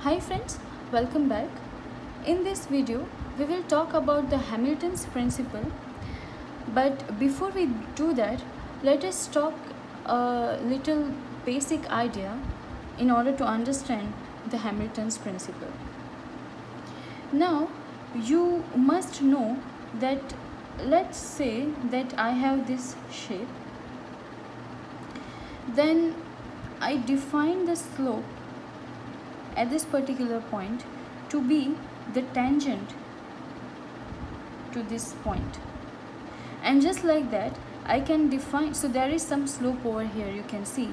Hi friends, welcome back. In this video, we will talk about the Hamilton's principle. But before we do that, let us talk a little basic idea in order to understand the Hamilton's principle. Now, you must know that let's say that I have this shape. Then I define the slope at this particular point to be the tangent to this point, and just like that I can define, so there is some slope over here you can see,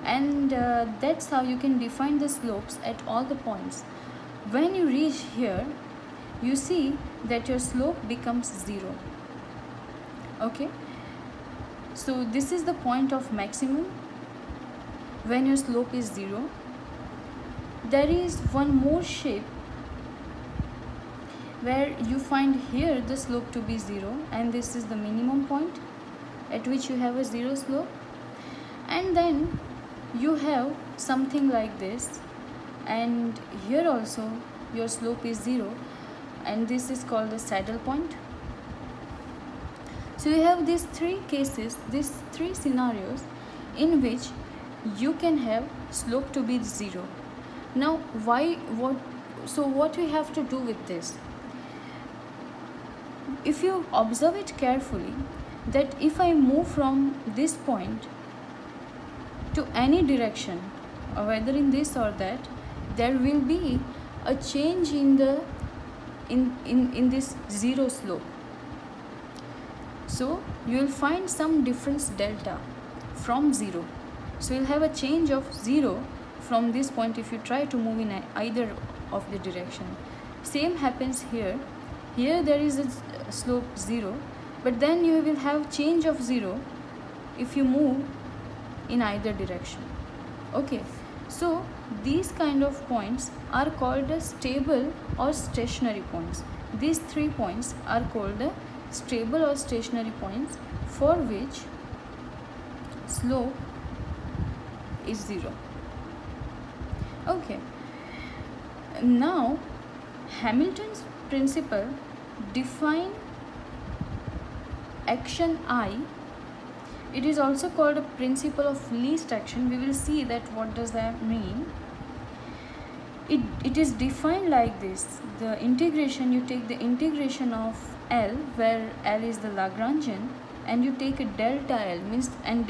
and that's how you can define the slopes at all the points. When you reach here, you see that your slope becomes 0. Okay, so this is the point of maximum when your slope is 0. There is one more shape where you find here the slope to be 0, and this is the minimum point at which you have a 0 slope, and then you have something like this, and here also your slope is 0, and this is called the saddle point. So you have these three cases, these three scenarios in which you can have slope to be 0. Now what we have to do with this? If you observe it carefully, that if I move from this point to any direction, or whether in this or that, there will be a change in the in this 0 slope. So you will find some difference delta from 0. So you'll have a change of 0 from this point if you try to move in either of the direction. Same happens here. Here there is a slope 0, but then you will have change of 0 if you move in either direction. Okay, so these kind of points are called as stable or stationary points. These 3 points are called the stable or stationary points for which slope is 0. Okay, now Hamilton's principle define action I. It is also called a principle of least action. We will see that what does that mean. It is defined like this. The integration, you take the integration of L, where L is the Lagrangian, and you take a delta L, means and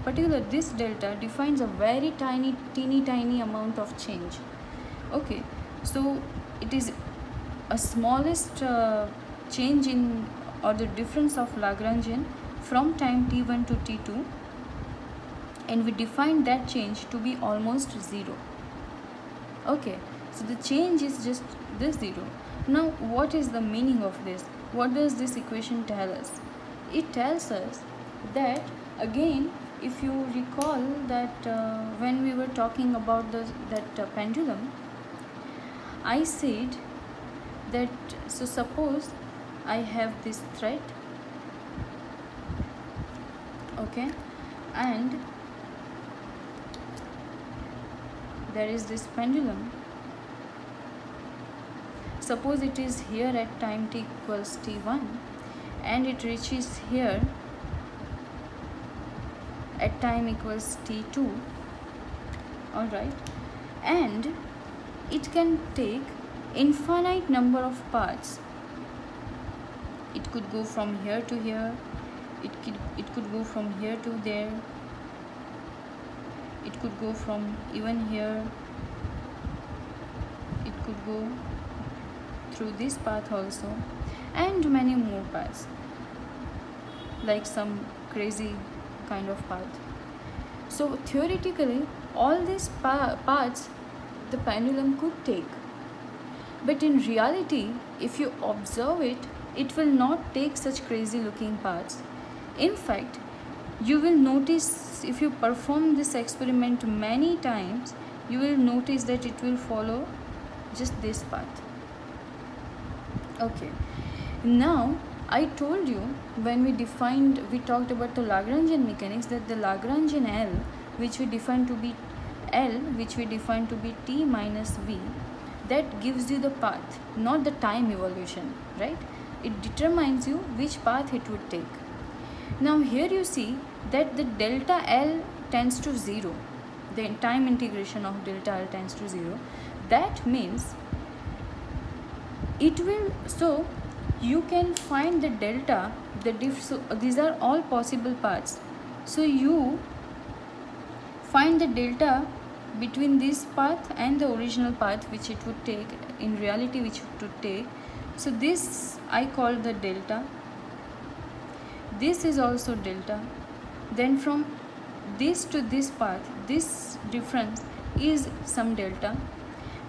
particular this delta defines a very teeny amount of change. Okay, so it is a smallest change in, or the difference of Lagrangian from time t1 to t2, and we define that change to be almost 0. Okay, so the change is just this 0. Now what is the meaning of this? What does this equation tell us? It tells us that, again, if you recall that when we were talking about that pendulum, I said that, so suppose I have this thread, okay, and there is this pendulum. Suppose it is here at time t equals t1, and it reaches here at time equals t2. Alright, and it can take infinite number of paths. It could go from here to here, it could go from here to there, it could go from even here, it could go through this path also, and many more paths, like some crazy kind of path. So theoretically all these paths the pendulum could take, but in reality if you observe it, it will not take such crazy looking paths. In fact, you will notice, if you perform this experiment many times, you will notice that it will follow just this path. Okay, now I told you when we talked about the Lagrangian mechanics, that the Lagrangian L, which we defined to be L, which we define to be t minus v, that gives you the path, not the time evolution, right? It determines you which path it would take. Now here you see that the delta L tends to 0. The time integration of delta L tends to 0. That means it will, so you can find the delta, so these are all possible paths. So you find the delta between this path and the original path which it would take, in reality which it would take. So this I call the delta. This is also delta. Then from this to this path, this difference is some delta.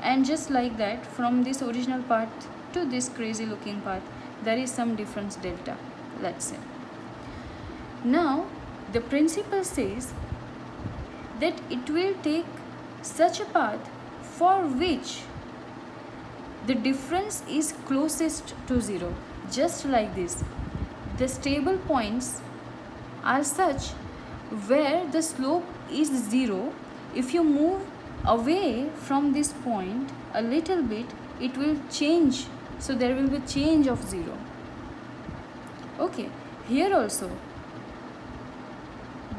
And just like that, from this original path to this crazy looking path, there is some difference delta, let's say. Now the principle says that it will take such a path for which the difference is closest to 0. Just like this, the stable points are such where the slope is 0. If you move away from this point a little bit, it will change, so there will be change of 0. Okay, here also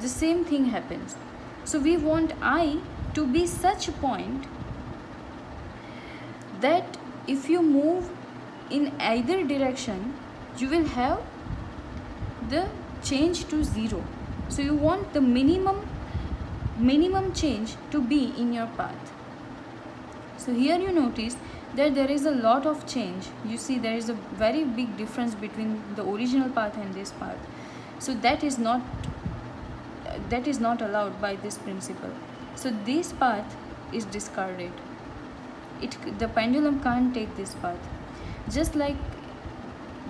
the same thing happens. So we want I to be such a point that if you move in either direction, you will have the change to 0. So you want the minimum change to be in your path. So here you notice that there is a lot of change. You see there is a very big difference between the original path and this path. So that is not allowed by this principle. So this path is discarded. The pendulum can't take this path. Just like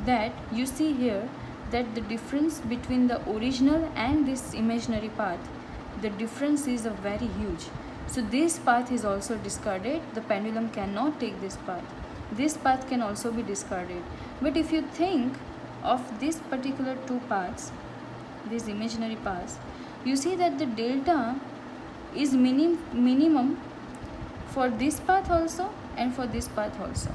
that, you see here that the difference between the original and this imaginary path, the difference is very huge. So this path is also discarded. The pendulum cannot take this path. This path can also be discarded. But if you think of these particular two paths, these imaginary paths, you see that the delta is minimum for this path also and for this path also.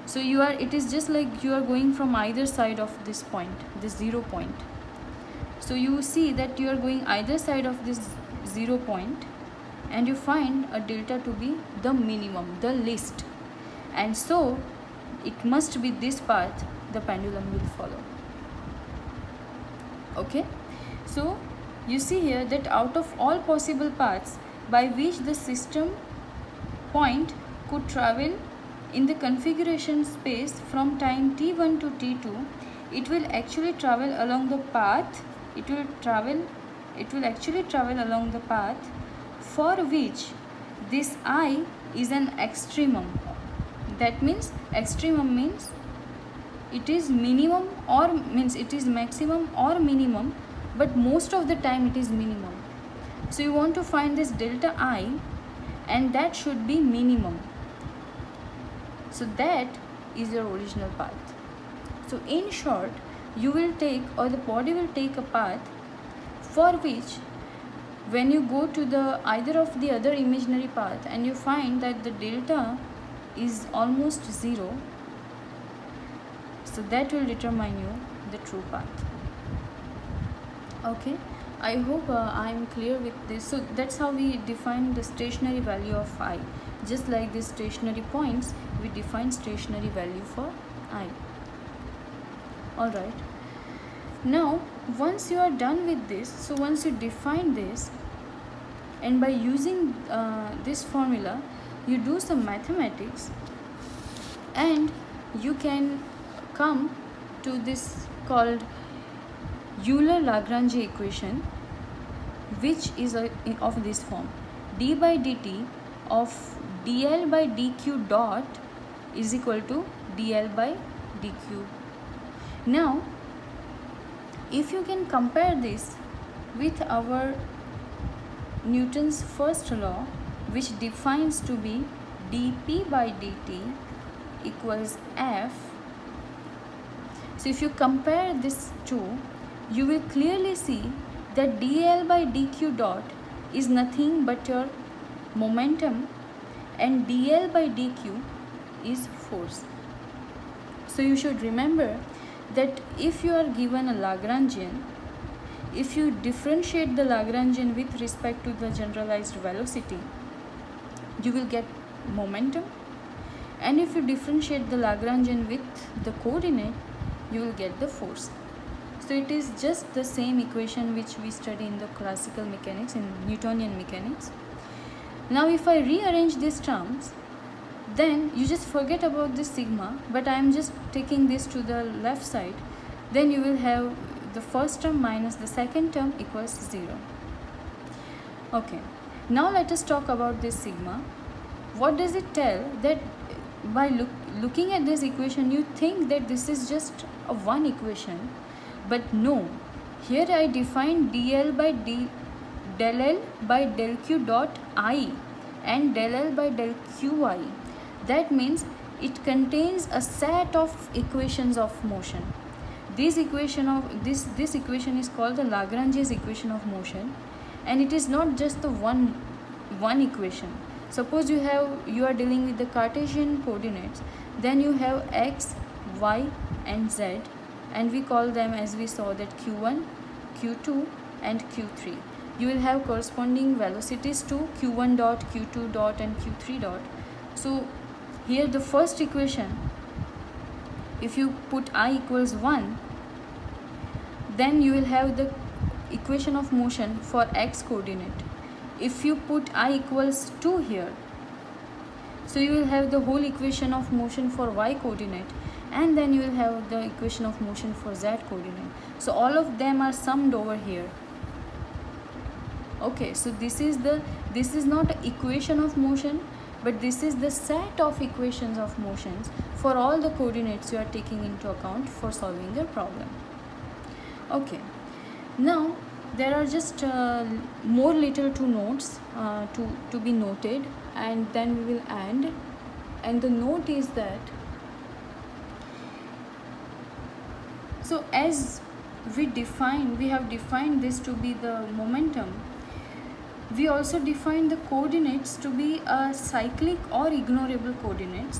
So it is just like you are going from either side of this point, this 0 point. So you see that you are going either side of this 0 point and you find a delta to be the minimum, the least. And so it must be this path the pendulum will follow. Okay, so you see here that out of all possible paths by which the system point could travel in the configuration space from time t1 to t2, it will actually travel along the path. It will actually travel along the path for which this I is an extremum. That means extremum means it is minimum or means it is maximum or minimum, but most of the time it is minimum. So you want to find this delta I, and that should be minimum. So that is your original path. So in short, you will take, or the body will take a path for which when you go to the either of the other imaginary path and you find that the delta is almost 0, so that will determine you the true path. Okay, I hope I am clear with this. So that's how we define the stationary value of I. Just like these stationary points, we define stationary value for I. Alright, now once you are done with this, so once you define this, and by using this formula you do some mathematics, and you can come to this called Euler-Lagrange equation, which is of this form: d by dt of dl by dq dot is equal to dl by dq. Now if you can compare this with our Newton's first law, which defines to be dp by dt equals f. So if you compare this two, you will clearly see that dl by dq dot is nothing but your momentum, and dl by dq is force. So you should remember that if you are given a Lagrangian, if you differentiate the Lagrangian with respect to the generalized velocity, you will get momentum, and if you differentiate the Lagrangian with the coordinate, you will get the force. So it is just the same equation which we study in the classical mechanics, in Newtonian mechanics. Now if I rearrange these terms, then you just forget about this sigma, but I am just taking this to the left side. Then you will have the first term minus the second term equals 0. Okay, now let us talk about this sigma. What does it tell? That by looking at this equation, you think that this is just a one equation, but no. Here I define dl by del L by del Q dot I and del L by del Qi. That means it contains a set of equations of motion. This equation is called the Lagrange's equation of motion, and it is not just the one equation. Suppose you are dealing with the Cartesian coordinates, then you have x, y and z, and we call them, as we saw, that q1, q2 and q3. You will have corresponding velocities to q1 dot, q2 dot and q3 dot. So here the first equation, if you put I equals 1, then you will have the equation of motion for x coordinate. If you put I equals 2 here, so you will have the whole equation of motion for y coordinate, and then you will have the equation of motion for z coordinate. So all of them are summed over here. Okay, so this is not an equation of motion, but this is the set of equations of motions for all the coordinates you are taking into account for solving the problem. Okay, now there are just more little two notes to be noted, and then we will end. And the note is that, so as we have defined this to be the momentum, we also define the coordinates to be a cyclic or ignorable coordinates.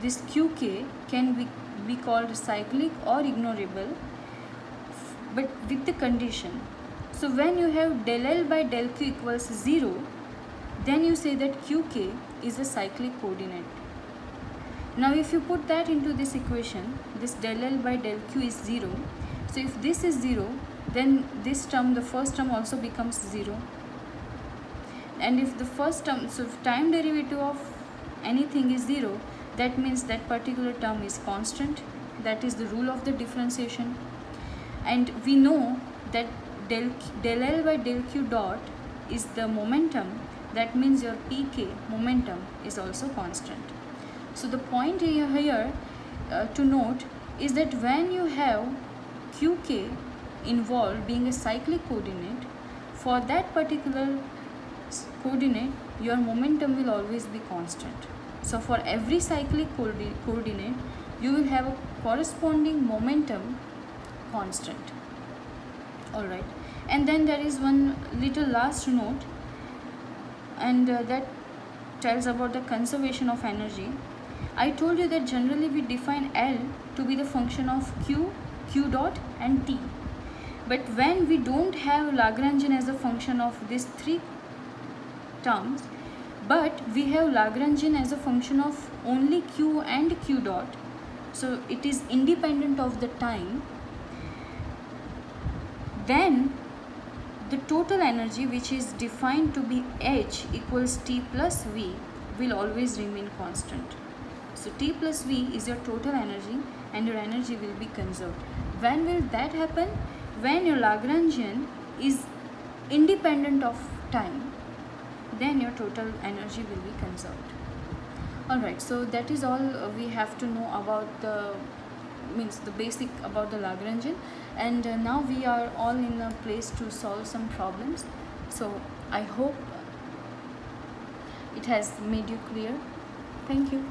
This qk can be called cyclic or ignorable, but with the condition. So when you have del L by del Q equals 0, then you say that qk is a cyclic coordinate. Now if you put that into this equation, this del L by del Q is 0. So if this is 0, then this term, the first term, also becomes 0. And if the first term, so if time derivative of anything is 0, that means that particular term is constant. That is the rule of the differentiation. And we know that del L by del Q dot is the momentum. That means your pk, momentum, is also constant. So the point here to note is that when you have qk involved being a cyclic coordinate, for that particular coordinate your momentum will always be constant. So for every cyclic coordinate you will have a corresponding momentum constant. Alright, and then there is one little last note, and that tells about the conservation of energy. I told you that generally we define L to be the function of Q, Q dot and T. But when we don't have Lagrangian as a function of these three terms, but we have Lagrangian as a function of only Q and Q dot, so it is independent of the time, then the total energy, which is defined to be H equals T plus V, will always remain constant. So T plus V is your total energy, and your energy will be conserved. When will that happen? When your Lagrangian is independent of time, then your total energy will be conserved. Alright, so that is all we have to know about the basic about the Lagrangian, and now we are all in a place to solve some problems. So I hope it has made you clear. Thank you.